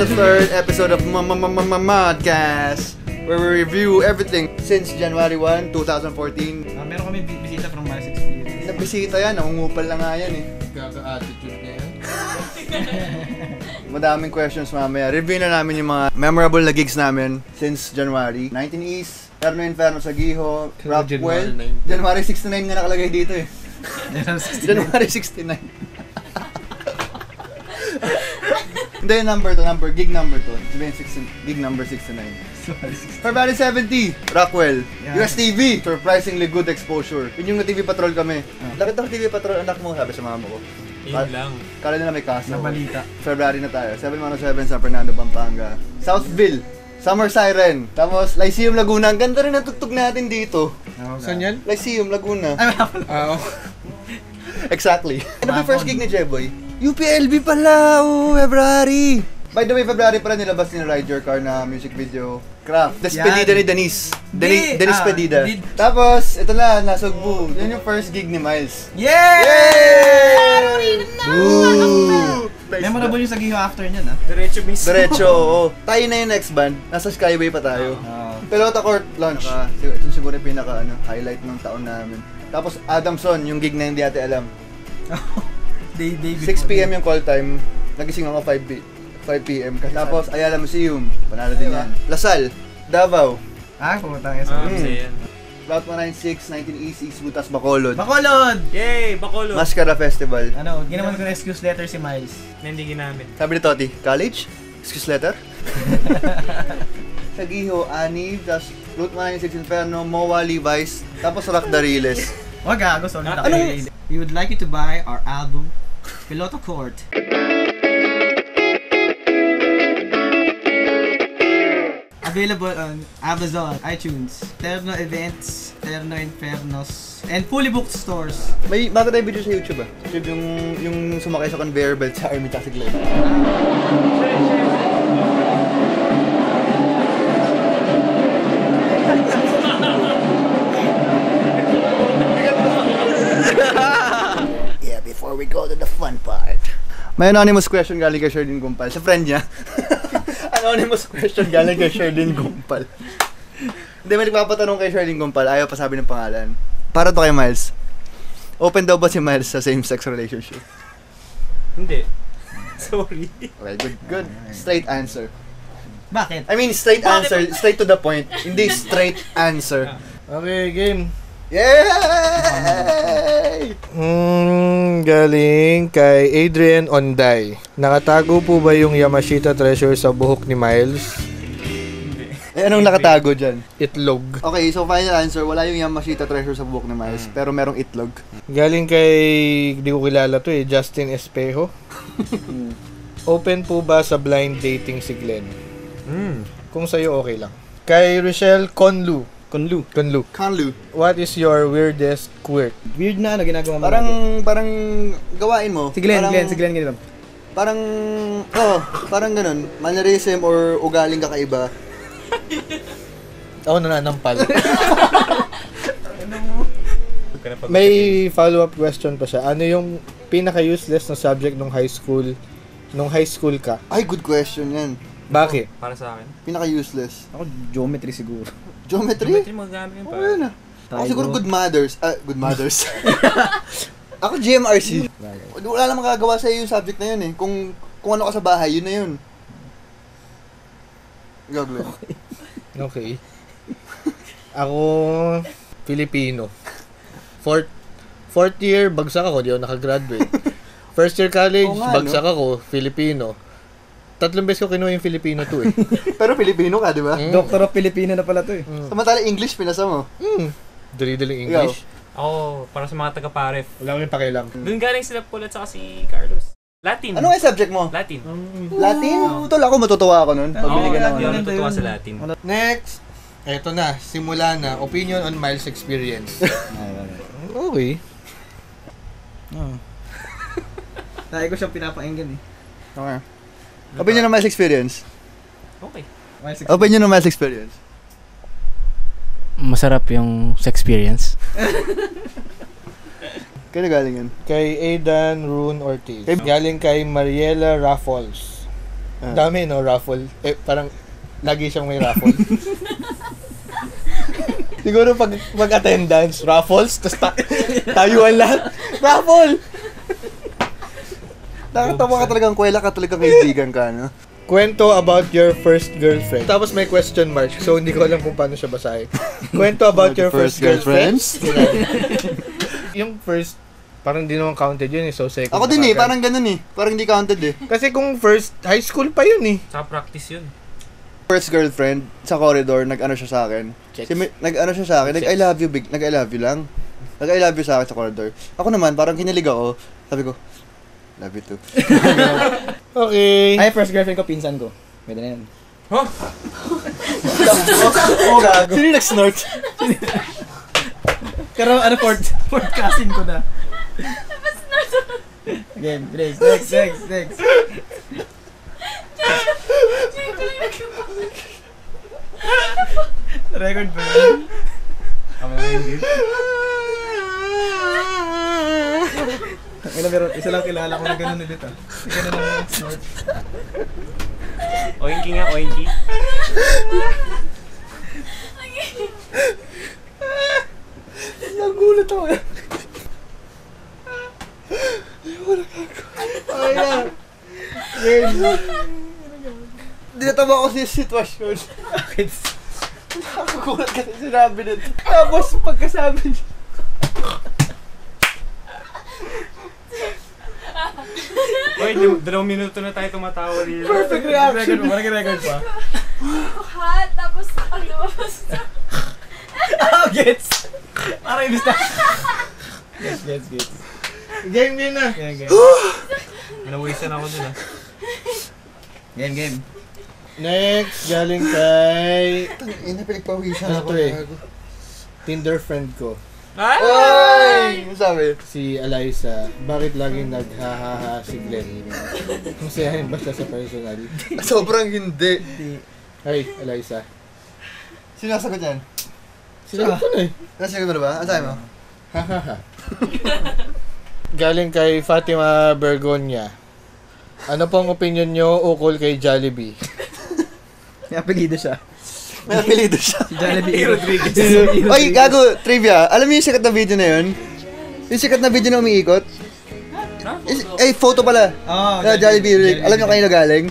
the third episode of Modcast, where we review everything since January 1, 2014. Meron kami bisita from Miles Experience. Nabisita yan, nangungupal na nga yan eh. Kaka-attitude na yan. Madaming questions mamaya. Review na namin yung mga memorable na gigs namin since January. 19 East, Perno Inferno sa Giho, Rockwell. January 69 nga nakalagay dito eh. January 69. Hindi, gig number to. Gig number 69. February 70, Rockwell. Yeah. USTV, surprisingly good exposure. Yun yung na-TV Patrol kami. Bakit ako TV Patrol, anak mo, sabi sa mama ko. Yun lang. Kala nila may kaso. Nabalita. February na tayo. 7-107 San Fernando, Pampanga. Southville, Summer Siren. Tapos, Lyceum, Laguna. Ang ganda rin ang tugtog natin dito. Saan yan? Lyceum, Laguna. Oo. Exactly. Ano ba yung first gig ni Jeboy? UPLB pala! Oh, February! By the way, February pala nilabas ni Ride Your Car na music video. Craft. Despedida ni Denise. Denise Pedida. Tapos, ito na, nasugbu. Yun yung first gig ni Miles. Yay! Yay! I don't even know! Memorable yung sa Giho after nyan, ah. Diretso mismo. Diretso, oo. Tayo na yung next band. Nasa Skyway pa tayo. Pelota Court launch. Ito siguro yung highlight ng taon namin. Tapos, Adamson, yung gig na hindi ate alam. 6 PM yung call time. Nagising ako 5 PM. Tapos, Ayala Museum. Panalo din yan. Lasal. Davao. Pumutang isa. Route 196, 19 East, East Butas, Bacolod. Bacolod! Yay! Bacolod! Mascara Festival. Ginawan ko ng excuse letter si Miles. Na hindi ginamit. Sabi ni Toti, college? Excuse letter? Sa Giho, Ani, tas Route 196 Inferno, Moa, Levi's, tapos Rock Dariles. Wag gago, sorry. We would like you to buy our album, Pelota Court. Available on Amazon, iTunes, Terno Events, Terno Infernos, and fully booked stores. May bago tayong video sa YouTube ah. YouTube yung sumakay sa conveyor belt sa Army Taxi Club. Yeah, before we go to the fun part. May anonymous question galing kay Sherdin Gumpal. Sa friend niya. Anonymous question galing kay Sherdin Gumpal. Hindi, may nagpapatanong kay Sherdin Gumpal. Ayaw pa sabi ng pangalan. Para to kay Miles. Open daw ba si Miles sa same-sex relationship? Hindi. Sorry. Okay, good. Straight answer. Bakit? I mean, straight answer. Straight to the point. Hindi straight answer. Okay, game. Yay! Galing kay Adrian Onday. Nakatago po ba yung Yamashita treasure sa buhok ni Miles? Eh, anong nakatago dyan? Itlog. Okay, so final answer. Wala yung Yamashita treasure sa buhok ni Miles, pero merong itlog. Galing kay, di ko kilala to eh, Justin Espejo. Open po ba sa blind dating si Glenn? Kung sa'yo, okay lang. Kay Rochelle Conlu. What is your weirdest quirk? Weird na ginagawa mo. Parang gawain mo. Si Glenn, parang, ganito. Parang ganun. Mannerism or ugaling kakaiba. Ako nananampal. May follow-up question pa siya. Ano yung pinaka-useless na subject nung high school ka? Ay, good question yan. Bakit? Para sa akin. Pinaka-useless. Ako, geometry siguro. Geometry? Magagamit yun pa. Oo, yun ah. Ako siguro good mothers. Ako GMRC. Wala namang magagawa sa'yo yung subject na yun eh. Kung ano ka sa bahay, yun na yun. Gagawin. Okay. Ako, Filipino. Fourth year, bagsak ako. Di ako nakagraduate. First year college, bagsak ako. Filipino. 3 beses ko kinuha yung Filipino to eh. Pero Filipino ka, di ba? Doctor of Filipino na pala to eh. Samantala English, pinasa mo. Dali-daling English. Ako, para sa mga taga-paref. Wala ko yung pakialam. Doon galing sila Paul at saka si Carlos. Latin. Ano nga yung subject mo? Latin. Latin? Tol, ako matutuwa ako nun. Pag binigyan ako Hindi ako nun. natutuwa sa Latin. Next. Eto na, simula na. Opinion on Miles' experience. Okay. Dahil ko siyang pinapainggan eh. Okay. Opinion on Miles' experience. Okay. Opinion on Miles' experience. Masarap yung sa experience. Kaya galing yan? Kay Aidan Rune Ortiz. Galing kay Mariela Raffles. Dami, no? Raffle. Parang lagi siyang may raffle. Siguro pag attendance, raffles, tapos tayuan lahat. Raffle! Nakatawa ka talagang kwela ka talagang kaibigan ka, no? Kwento about your first girlfriend. Tapos may question mark, so hindi ko alam kung paano siya basahin. Kwento about your first girlfriends. Yung first, parang di naman counted yun eh, so second. Ako din eh, parang ganun eh. Parang hindi counted eh. Kasi kung first, high school pa yun eh. Sa practice yun. First girlfriend, sa corridor, nag-ano siya sa akin. Nag-ano siya sa akin, nag-I love you big, nag-I love you lang. Nag-I love you sa akin sa corridor. Ako naman, parang kinilig ako. Sabi ko, love you too. Okay. Ay, first girlfriend ko, pinsan ko. Pwede na yan. Huh? Oo, gago. Sino yung nag-snort? Pero ano, fourth cousin ko na. Again, next. Record ba yun? Pero isa lang kilala ko na gano'n ulit ah. Gano'n ang snort. Oinky nga, oinky. Nagulat ako yan. Ayan. Dinatawa ko sa sitwasyon. Bakit? Nakakulat kasi sinabi nito. Tapos pagkasabi niya. Oy, 2 minuto na tayo tumatawa dito. Perfect reaction. Record pa. Hot, tapos ang lumabas na. Gets! Parang ibig na. Gets. Game na. Game. Nawisan ako dun ah. Game. Next, galing kay... Ina, pinagpawisan Ano ako. to eh? Tinder friend ko. Ay! Ano sabi? Si Eliza. Bakit laging naghahaha si Glenn? Masayahin ba siya sa personal? Sobrang hindi. Hey, Eliza. Sinasagot yan? Sinagot ko na eh. Nasagot mo na ba? Ano sabi mo? Hahaha. Galing kay Fatima Bergonia. Ano pong opinion nyo ukol kay Jollibee? May apelido siya. May apelido siya. Si Jollibee Rodriguez. Oy, gago, trivia. Alam niyo yung sikat na video na yun? Yung sikat na video na umiikot? Photo pala. Oh, Jollibee. Alam niyo kanino galing?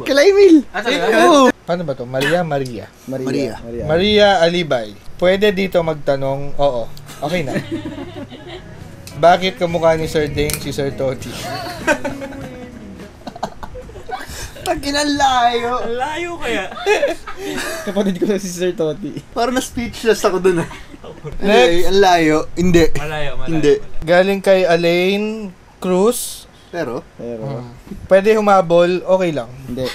Kay Emil. Oo. Paano ba to? Maria. Maria. Maria Alibay. Pwede dito magtanong, oo. Okay na. Bakit kamukha ni Sir Deng si Sir Toti? Pagkinang layo. Ang layo kaya. Kapatid ko si Sir Toti. Parang na-speechless ako dun ah. Next. Ang layo. Hindi. Malayo. Hindi. Galing kay Alaine Cruz. Pero? Pwede humabol, okay lang. Hindi.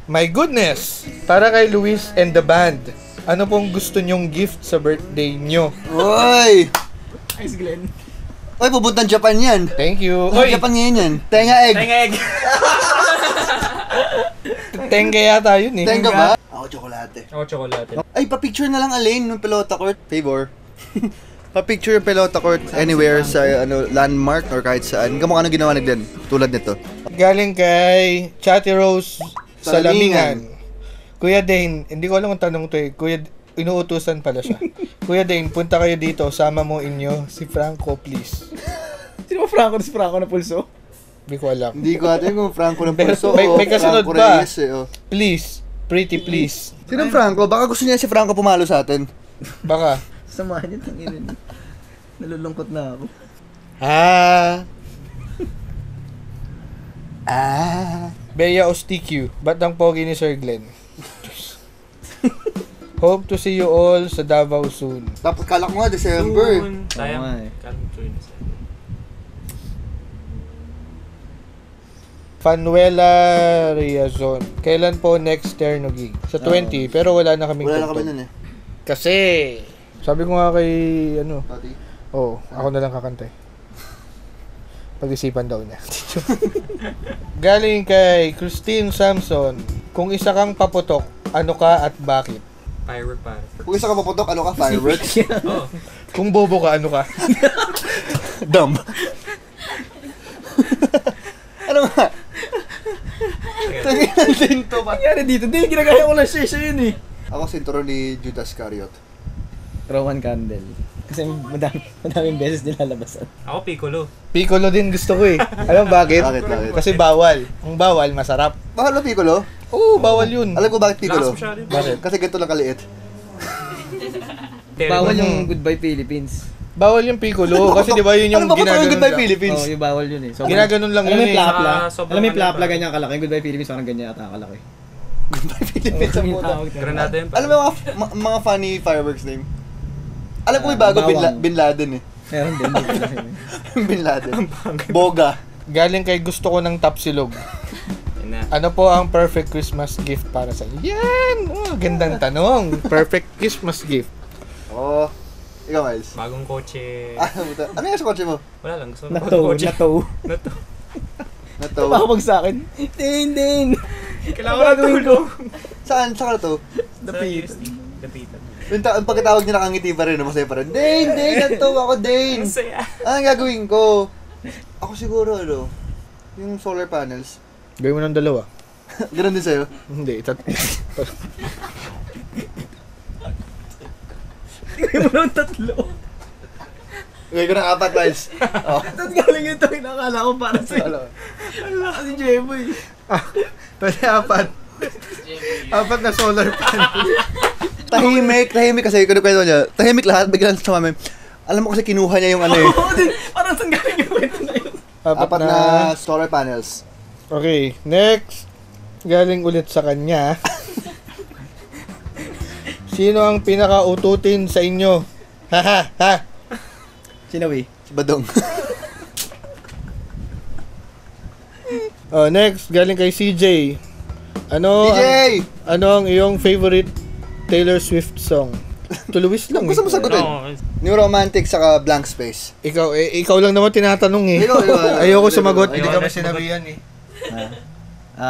My goodness! Para kay Luis and the band. Ano pong gusto nyong gift sa birthday nyo? Oy! Ice Glenn. Oy, pupuntang Japan yan. Thank you. Oy! Japan ngayon yan. Tenga egg. Tenga egg. Tenga yata yun eh. Tenga ba? Ako, tsokolate. Ako chocolate. Ay, pa-picture na lang Alain ng pelota court. Favor. Pa-picture yung pelota court anywhere sa landmark or kahit saan. Kamukha ano ginawa nagden. Tulad nito. Galing kay Chatty Rose Salamingan. Salamingan. Kuya Dane, hindi ko alam kung tanong to eh. Kuya, inuutusan pala siya. Kuya Dane, punta kayo dito. Sama mo inyo si Franco, please. Sino ba Franco? Si Franco na pulso? Hindi ko alam. Hindi ko atin kung Franco ng Pero pulso may o kasunod Franco pa. Reyes eh. Oh. Please. Pretty please. Sinong Franco? Baka gusto niya si Franco pumalo sa atin. Baka. Samahan niyo tanginin. Nalulungkot na ako. Bea Ostiq. Ba't ang pogi ni Sir Glenn? Hope to see you all sa Davao soon. Tapos kala ko nga December. Sayang. Oo nga eh. Fanuela Riazon. Kailan po next Terno gig? Sa 20, pero wala na kaming Wala na kami tugtog. nun eh. Kasi, sabi ko nga kay, Tati. ako na lang kakantay. Pag-isipan daw niya. Galing kay Christine Samson. Kung isa kang paputok, ano ka at bakit? Firework para. Kung isa ka paputok, ano ka? Fireworks? Oh. Kung bobo ka, ano ka? Dumb. Ano nga? Tanginan din to pa. Nangyari dito, hindi, ginagaya ko lang siya yun eh. Ako sinturo ni Judas Iscariot. Roman Candle. Kasi madaming beses nilalabasan. Ako, Piccolo. Piccolo din gusto ko eh. Alam mo bakit? Bakit? Kasi bawal. Ang bawal, masarap. Bakit lo Piccolo? Oo, bawal yun. Alam ko bakit Piccolo? Lakas mo siya rin. Bakit? Kasi ganito lang kaliit. Bawal yung Goodbye Philippines. Bawal yung Piccolo. Kasi di ba yun yung Ano ba kung ginaganon Goodbye lang. Philippines? Oo, yung bawal yun eh. So, Ginaganon lang alam mo yun yung eh. plapla? Sobrang Alam mo yung plapla ano, ganyan kalaki? Yung Goodbye Philippines parang ganyan ata kalaki. Goodbye Philippines sa puta. Granada yun pa. Alam mo yung mga funny fireworks name? Alam ko may bago Bawang. Bin Laden eh. Meron din. Bin Laden. Boga. Galing kay gusto ko ng tapsilog. Yun na. Ano po ang perfect Christmas gift para sa inyo? Yan! Oh, gandang tanong. Perfect Christmas gift. Oo. Ikaw, Miles. Bagong kotse. Ano yung sa kotse mo? Wala lang. Gusto ko Nato, kotse. nato. Nato. Nato. Tumawag sa akin. Din. Kailangan ko na tulong. Saan? Saan ka na to? Dapit. Dapitan. Yung pagkatawag niya nakangiti pa rin, masaya pa rin. Dane! Nato! Ako, Dane! Masaya. Anong gagawin ko? Ako siguro, yung solar panels. Gawin mo ng dalawa. Ganun din sa'yo. Hindi, Tingnan mo ng tatlo. Gawin ko ng 4, Miles. Oh. Tapos galing ito, inakala ko para sa'yo. Kasi Jeboy. Pwede apat. Apat na solar panel. Tahimik kasi kwento niya. Tahimik lahat, biglang sumami. Alam mo kasi kinuha niya yung ano eh. Oo din, parang saan galing yung kwento na yun. Apat na solar panels. Okay, next. Galing ulit sa kanya. Sino ang pinaka-ututin sa inyo? Ha? Sinawi. Si Badong. Oh, next, galing kay CJ. DJ! Ano ang iyong favorite Taylor Swift song? Tuluwis lang. Gusto mo sagutin? New Romantic saka Blank Space. Ikaw lang naman tinatanong eh. Ikaw. Ayoko sumagot. Hindi Ayoko ka na sinabihan eh.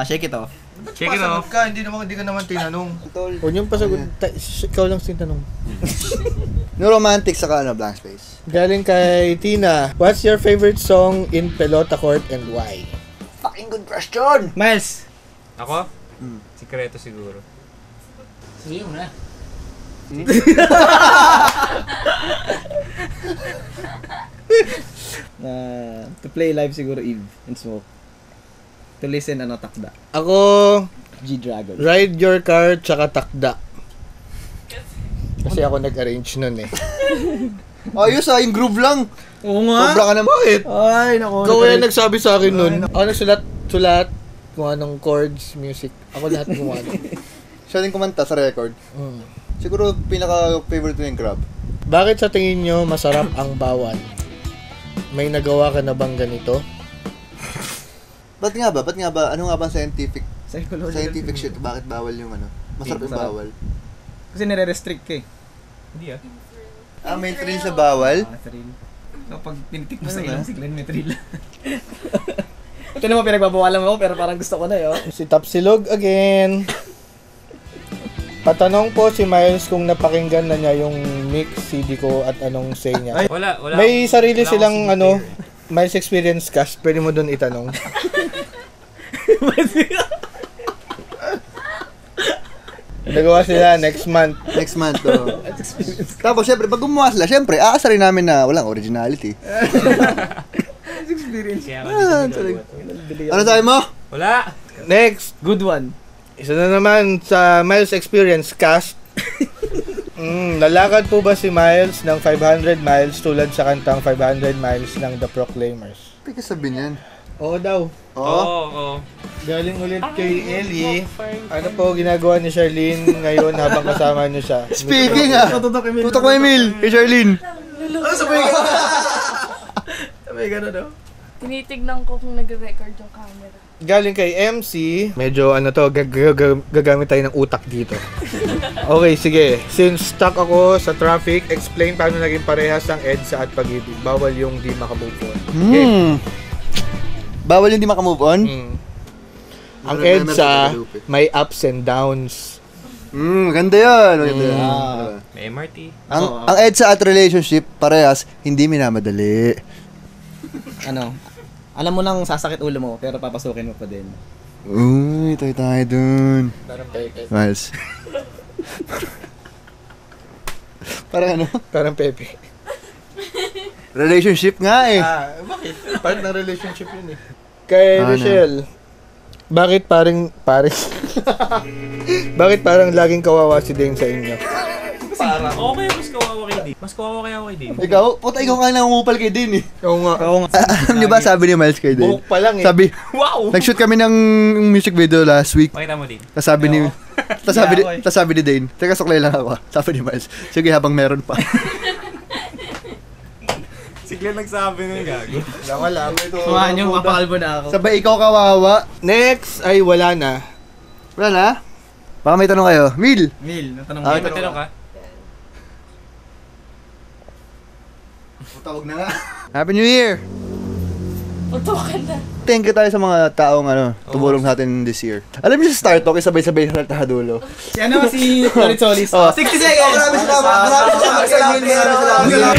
Shake it off. Check it out. Sagot ka, hindi ka naman tinanong. Tol. Huwag niyong pasagot. Ikaw lang tinanong. New Romantic saka Blank Space. Galing kay Tina. What's your favorite song in Pelota Court and why? Fucking good question! Miles. Ako? Sikreto siguro. Sabihin mo na. To play live siguro Eve and Smoke. To listen takda. Ako, G-Dragon. Ride Your Car tsaka Takda. Kasi ako nag-arrange nun eh. Ayos yung groove lang. Oo nga. Sobra ka naman. Bakit? Ay, naku. Ikaw kaya nagsabi sa akin nun. Ako nagsulat kung anong chords, music. Ako lahat gumawa. Siya din kumanta sa record. Siguro pinaka-favorite ko yung Grab. Bakit sa tingin nyo masarap ang bawal? May nagawa ka na bang ganito? Ba't nga ba? Ano nga ba ang scientific shit? Bakit bawal yung ano? Masarap yung Masarap. bawal. Kasi nire-restrict ka eh. Hindi ah. May thrill sa bawal? Thrill. So, pag pinitik mo sa Ano ilong ba? siglan, may thrill. Ito naman pinagbabawalan mo pero parang gusto ko na yun. Si Tapsilog again. Patanong po si Miles kung napakinggan na niya yung mix CD ko at anong say niya. Wala. May sarili wala silang akong single Miles Experience Cast. Pwede mo doon itanong. Nagawa sila next month. Next month, Tapos, syempre, pag gumawa sila, syempre, aasa rin namin na walang originality. Experience. Kaya ako Ano sabi mo? Wala. Next, Good one. isa na naman sa Miles Experience Cast. Lalakad po ba si Miles ng 500 miles tulad sa kantang 500 miles ng The Proclaimers? Hindi ka sabihin yan. Oo daw. Oo. Oo. Galing ulit kay Ellie. Ano po ginagawa ni Charlene ngayon habang kasama niyo siya? Speaking Tutok Emil. Tutok mo, Emil. Kay Charlene. Sabay ka. Sabay ka na daw. Tinitignan ko kung nag-record yung camera. Galing kay MC. Medyo gagamit tayo ng utak dito. Okay, sige. Since stuck ako sa traffic, explain paano naging parehas ang EDSA at Pag-ibig. Bawal yung di makamove on. Bawal yung di makamove on? Ang EDSA, may ups and downs. Maganda yan. May MRT. Ang EDSA at relationship, parehas, hindi minamadali. Alam mo nang sasakit ulo mo pero papasukin mo pa din. Uy, tayo dun. Parang Pepe. Miles. Parang ano? Parang Pepe. Relationship nga eh. Bakit? Part ng relationship yun eh. Kay Ano? Rochelle, bakit parang bakit parang laging kawawa si Dane sa inyo? Okay, mas kawawa kay Dane. Mas kawawa kaya ako kay Dane. Ikaw? Puta, ikaw nga nangungupal kay Din eh. Oo nga. Alam niyo ba sabi ni Miles kay Din? Buhok pa lang eh. Sabi, Wow! nag-shoot kami ng music video last week. Pakita mo din. Tapos sabi ni tas sabi ni Dane, teka suklay lang ako. Sabi ni Miles, sige habang meron pa. Sigla nagsabi nun gago. Wala. Kumahan yung mapakalbo na ako. Sabay ikaw kawawa. Next ay wala na. Wala na? Baka may tanong kayo. Mil! Mil, natanong Ah, mo. Matanong ka? Tawag na nga. Happy New Year! Putukan na. Thank you tayo sa mga taong tumulong sa atin this year. Alam niyo sa Star Talk, sabay-sabay sa tahadulo. Si ano, si Torit Solis. Oh. 60 seconds! Maraming salamat sa inyo. Maraming salamat.